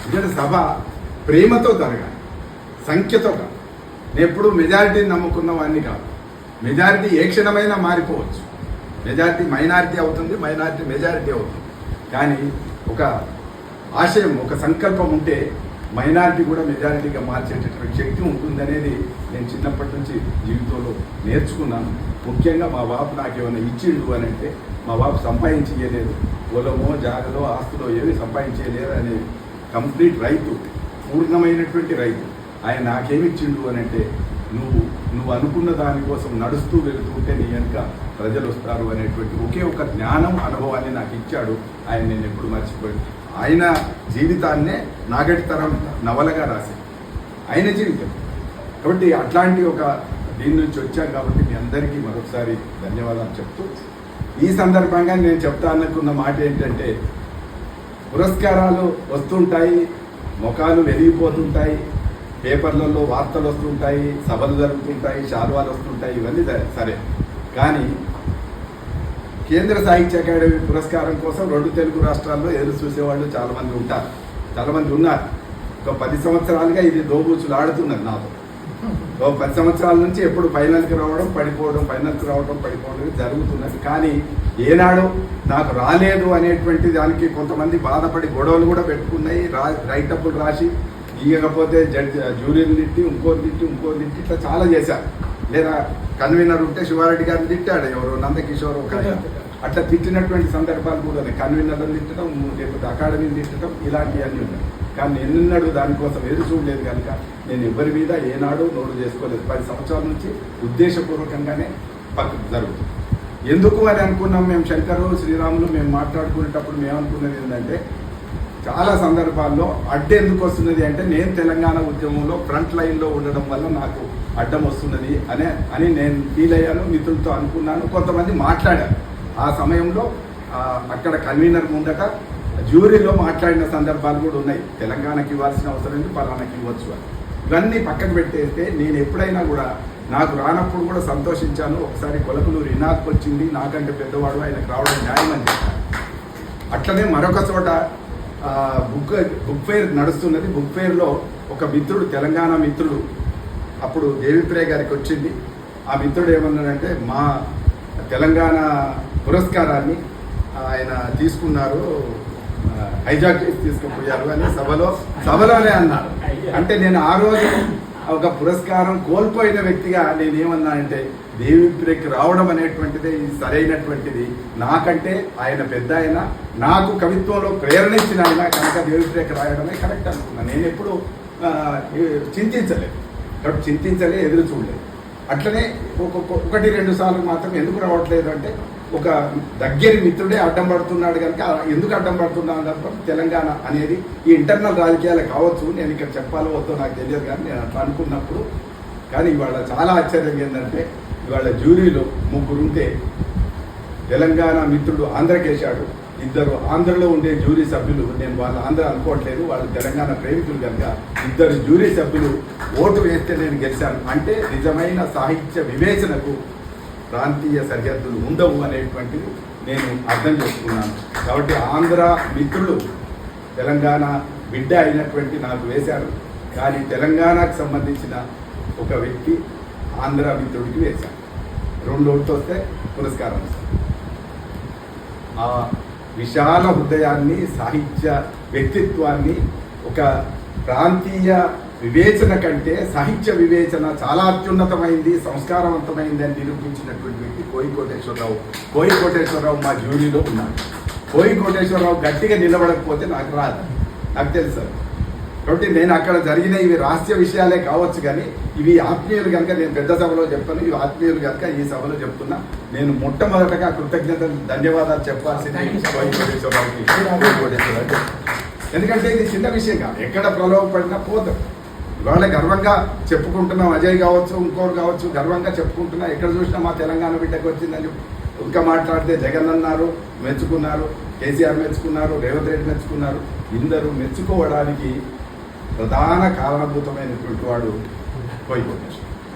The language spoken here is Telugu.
ఎందుకంటే సభ ప్రేమతో జరగాలి, సంఖ్యతో కాదు. నేను ఎప్పుడు మెజారిటీని నమ్ముకున్న వాడిని కాదు. మెజారిటీ ఏ క్షణమైనా మారిపోవచ్చు. మెజారిటీ మైనారిటీ అవుతుంది, మైనారిటీ మెజారిటీ అవుతుంది. కానీ ఒక ఆశయం, ఒక సంకల్పం ఉంటే మైనారిటీ కూడా మెజారిటీగా మార్చేటటువంటి శక్తి ఉంటుందనేది నేను చిన్నప్పటి నుంచి జీవితంలో నేర్చుకున్నాను. ముఖ్యంగా మా బాబు నాకు ఏమైనా ఇచ్చిండు అని అంటే, మా బాబు సంపాదించలేదు, పొలమో జాగలో ఆస్తులో ఏమి సంపాదించలేదు అనే కంప్లీట్ రైతు, పూర్ణమైనటువంటి రైతు. ఆయన నాకేమిచ్చిండు అని అంటే, నువ్వు అనుకున్న దానికోసం నడుస్తూ వెళుతుంటే నీ వెనుక ప్రజలు వస్తారు అనేటువంటి ఒకే ఒక జ్ఞానం, అనుభవాన్ని నాకు ఇచ్చాడు ఆయన. నేను ఎప్పుడు మర్చిపోయాను. ఆయన జీవితాన్నే నాగటి తరం నవలగా రాశాను, ఆయన జీవితం. కాబట్టి అట్లాంటి ఒక దీని నుంచి వచ్చాం కాబట్టి మీ అందరికీ మరొకసారి ధన్యవాదాలు చెప్తూ, ఈ సందర్భంగా నేను చెప్తా అనుకున్న మాట ఏంటంటే, పురస్కారాలు వస్తుంటాయి, ముఖాలు వెలిగిపోతుంటాయి, పేపర్లలో వార్తలు వస్తుంటాయి, సభలు జరుగుతుంటాయి, శాలువాలు వస్తుంటాయి, ఇవన్నీ సరే. కానీ కేంద్ర సాహిత్య అకాడమీ పురస్కారం కోసం 2 తెలుగు రాష్ట్రాల్లో ఎదురు చూసేవాళ్ళు చాలామంది ఉంటారు, చాలామంది ఉన్నారు. ఒక 10 సంవత్సరాలుగా ఇది దోబూచులు ఆడుతున్నది నాతో. ఒక 10 సంవత్సరాల నుంచి ఎప్పుడు ఫైనల్కి రావడం పడిపోవడం, ఫైనల్కి రావడం పడిపోవడం జరుగుతున్నది. కానీ ఏనాడు నాకు రాలేదు అనేటువంటి దానికి కొంతమంది బాధపడి గొడవలు కూడా పెట్టుకున్నాయి. రైటప్పులు రాసి ఇవ్వకపోతే జ్యూరీలు తిట్టి, ఇంకోరు తిట్టి ఇట్లా చాలా చేశారు. లేదా కన్వీనర్ ఉంటే శివారెడ్డి గారిని తిట్టాడు, ఎవరో నందకిషోర్ ఒక అట్లా తిట్టినటువంటి సందర్భాలు కూడా ఉన్నాయి. కన్వీనర్లను తిట్టడం, లేకపోతే అకాడమీని తిట్టడం, ఇలాంటివన్నీ ఉన్నాయి. కానీ ఎన్నడూ దానికోసం ఎదురు చూడలేదు కనుక నేను ఎవరి మీద ఏనాడు నోటు చేసుకోలేదు. 10 సంవత్సరాల నుంచి ఉద్దేశపూర్వకంగానే పక్కకు జరుగుతుంది. ఎందుకు అని అనుకున్నాం మేము, శంకరు శ్రీరాములు మేము మాట్లాడుకునేటప్పుడు మేము అనుకున్నది ఏంటంటే, చాలా సందర్భాల్లో అడ్డం ఎందుకు వస్తున్నది అంటే, నేను తెలంగాణ ఉద్యమంలో ఫ్రంట్ లైన్లో ఉండడం వల్ల నాకు అడ్డం వస్తున్నది అని నేను ఫీల్ అయ్యాను, మిత్రులతో అనుకున్నాను. కొంతమంది మాట్లాడారు ఆ సమయంలో. అక్కడ కన్వీనర్ ముందట జ్యూరీలో మాట్లాడిన సందర్భాలు కూడా ఉన్నాయి. తెలంగాణకి ఇవ్వాల్సిన అవసరం లేదు, పలానాకి ఇవ్వచ్చు అని. ఇవన్నీ పక్కకు పెట్టేస్తే నేను ఎప్పుడైనా కూడా నాకు రానప్పుడు కూడా సంతోషించాను. ఒకసారి కొలకలూరు ఇనాక్ వచ్చింది, నాకంటే పెద్దవాడు, ఆయనకు రావడం న్యాయం అని చెప్పాను. అట్లనే మరొక చోట బుక్ ఫెయిర్ నడుస్తున్నది. బుక్ ఫెయిర్లో ఒక మిత్రుడు, తెలంగాణ మిత్రుడు, అప్పుడు దేవిప్రియ గారికి వచ్చింది. ఆ మిత్రుడు ఏమన్నాడంటే, మా తెలంగాణ పురస్కారాన్ని ఆయన తీసుకున్నారు, హైజాక్ చేసి తీసుకుపోయారు అని సభలోనే అన్నారు. అంటే నేను ఆ రోజు ఒక పురస్కారం కోల్పోయిన వ్యక్తిగా నేనేమన్నానంటే, దేవిప్రియకి రావడం అనేటువంటిది సరైనటువంటిది. నాకంటే ఆయన పెద్ద ఆయన, నాకు కవిత్వంలో ప్రేరణ ఇచ్చిన ఆయన కనుక దేవిప్రియకి రాయడమే కరెక్ట్ అనుకున్నాను. నేను ఎప్పుడు చింతించలేదు, ఎదురు చూడలేదు. అట్లనే 1-2 సార్లు మాత్రం ఎందుకు రావట్లేదు అంటే, ఒక దగ్గరి మిత్రుడే అడ్డం పడుతున్నాడు కనుక. ఎందుకు అడ్డం పడుతున్నాడు తప్ప తెలంగాణ అనేది ఈ ఇంటర్నల్ రాజకీయాలు కావచ్చు, నేను ఇక్కడ చెప్పాలో వద్దో నాకు తెలియదు. కానీ నేను అట్లా అనుకున్నప్పుడు, కానీ ఇవాళ చాలా ఆశ్చర్యం ఏంటంటే, ఇవాళ జ్యూరీలో 3 ఉంటే తెలంగాణ మిత్రుడు ఆంధ్రకేశాడు, 2 ఆంధ్రలో ఉండే జ్యూరీ సభ్యులు, నేను వాళ్ళ ఆంధ్ర అనుకోవట్లేదు, వాళ్ళు తెలంగాణ ప్రేమికులు కనుక 2 జ్యూరీ సభ్యులు ఓటు వేస్తే నేను గెలిచాను. అంటే నిజమైన సాహిత్య వివేచనకు ప్రాంతీయ సరిహద్దులు ఉండవు అనేటువంటిది నేను అర్థం చేసుకున్నాను. కాబట్టి ఆంధ్ర మిత్రులు తెలంగాణ బిడ్డ అయినటువంటి నాకు వేశారు. కానీ తెలంగాణకు సంబంధించిన ఒక వ్యక్తి ఆంధ్ర మిత్రుడికి వేశారు. 2 ఓట్లు వస్తే పురస్కారం వస్తుంది. ఆ విశాల హృదయాన్ని, సాహిత్య వ్యక్తిత్వాన్ని, ఒక ప్రాంతీయ వివేచన కంటే సాహిత్య వివేచన చాలా అత్యున్నతమైంది, సంస్కారవంతమైంది అని నిరూపించినటువంటి వ్యక్తి కోయి కోటేశ్వరరావు మా జ్యూరీలో ఉన్నాడు. కోయి కోటేశ్వరరావు గట్టిగా నిలబడకపోతే నాకు రాదు, నాకు తెలుసు. కాబట్టి నేను అక్కడ జరిగిన ఇవి రహస్య విషయాలే కావచ్చు, కానీ ఇవి ఆత్మీయులు కనుక నేను పెద్ద సభలో చెప్తాను, ఇవి ఆత్మీయులు కనుక ఈ సభలో చెప్తున్నా. నేను మొట్టమొదటగా కృతజ్ఞతలు, ధన్యవాదాలు చెప్పాల్సింది కోయి కోటేశ్వరరావుకి. ఎందుకంటే ఇది చిన్న విషయం కాదు, ఎక్కడ ప్రలోభపడినా పోతాం. ఇవాళ గర్వంగా చెప్పుకుంటున్నాం, అజయ్ కావచ్చు, ఇంకోరు కావచ్చు, గర్వంగా చెప్పుకుంటున్నా. ఎక్కడ చూసినా మా తెలంగాణ బిడ్డకు వచ్చిందని ఇంకా మాట్లాడితే జగన్ అన్నారు, మెచ్చుకున్నారు, కేసీఆర్ మెచ్చుకున్నారు, రేవంత్ రెడ్డి మెచ్చుకున్నారు. ఇందరూ మెచ్చుకోవడానికి ప్రధాన కారణభూతమైనటువంటి వాడు కోయి కోటేశ్వరరావు.